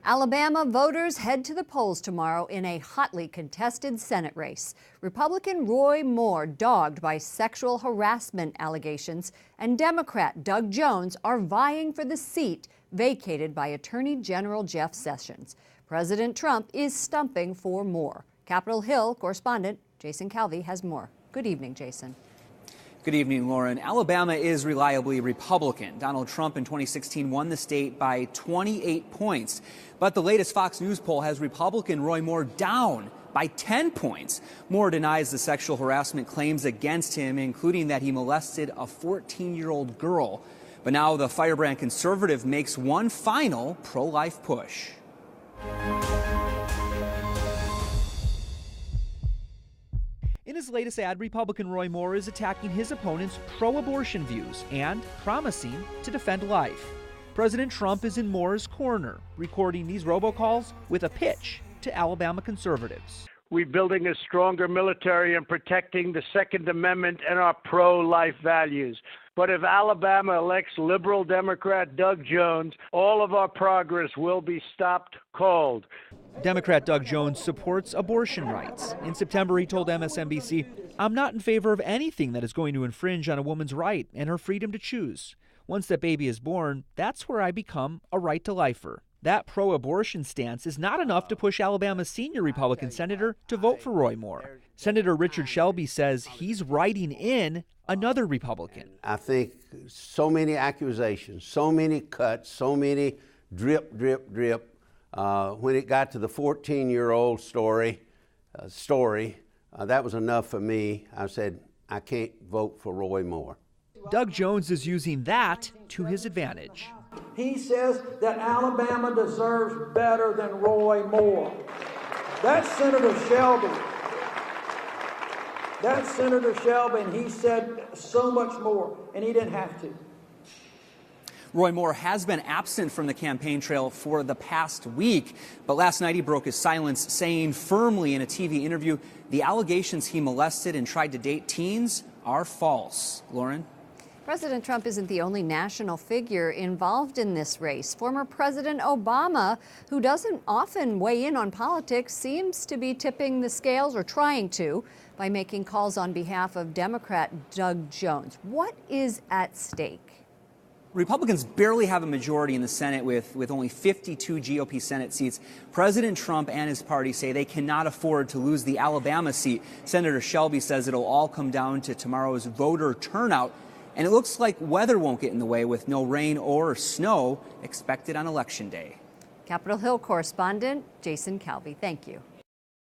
Alabama voters head to the polls tomorrow in a hotly contested Senate race. Republican Roy Moore dogged by sexual harassment allegations, and Democrat Doug Jones are vying for the seat vacated by Attorney General Jeff Sessions. President Trump is stumping for Moore. Capitol Hill correspondent Jason Calvi has more. Good evening, Jason. Good evening, Lauren. Alabama is reliably Republican. Donald Trump in 2016 won the state by 28 points. But the latest Fox News poll has Republican Roy Moore down by 10 points. Moore denies the sexual harassment claims against him, including that he molested a 14-year-old girl. But now the firebrand conservative makes one final pro-life push. In his latest ad, Republican Roy Moore is attacking his opponent's pro-abortion views and promising to defend life. President Trump is in Moore's corner, recording these robocalls with a pitch to Alabama conservatives. We're building a stronger military and protecting the Second Amendment and our pro-life values. But if Alabama elects liberal Democrat Doug Jones, all of our progress will be stopped cold. Democrat Doug Jones supports abortion rights. In September, he told MSNBC, "I'm not in favor of anything that is going to infringe on a woman's right and her freedom to choose. Once that baby is born, that's where I become a right-to-lifer." That pro-abortion stance is not enough to push Alabama's senior Republican senator to vote for Roy Moore. Senator Richard Shelby says he's writing in another Republican. I think so many accusations, so many cuts, so many drip. When it got to the 14-year-old story, that was enough for me. I said, I can't vote for Roy Moore. Doug Jones is using that to his advantage. He says that Alabama deserves better than Roy Moore. That's Senator Shelby. And he said so much more, and he didn't have to. Roy Moore has been absent from the campaign trail for the past week, but last night he broke his silence, saying firmly in a TV interview the allegations he molested and tried to date teens are false. Lauren? President Trump isn't the only national figure involved in this race. Former President Obama, who doesn't often weigh in on politics, seems to be tipping the scales, or trying to, by making calls on behalf of Democrat Doug Jones. What is at stake? Republicans barely have a majority in the Senate with only 52 GOP Senate seats. President Trump and his party say they cannot afford to lose the Alabama seat. Senator Shelby says it'll all come down to tomorrow's voter turnout. And it looks like weather won't get in the way, with no rain or snow expected on Election Day. Capitol Hill correspondent Jason Calvi, thank you.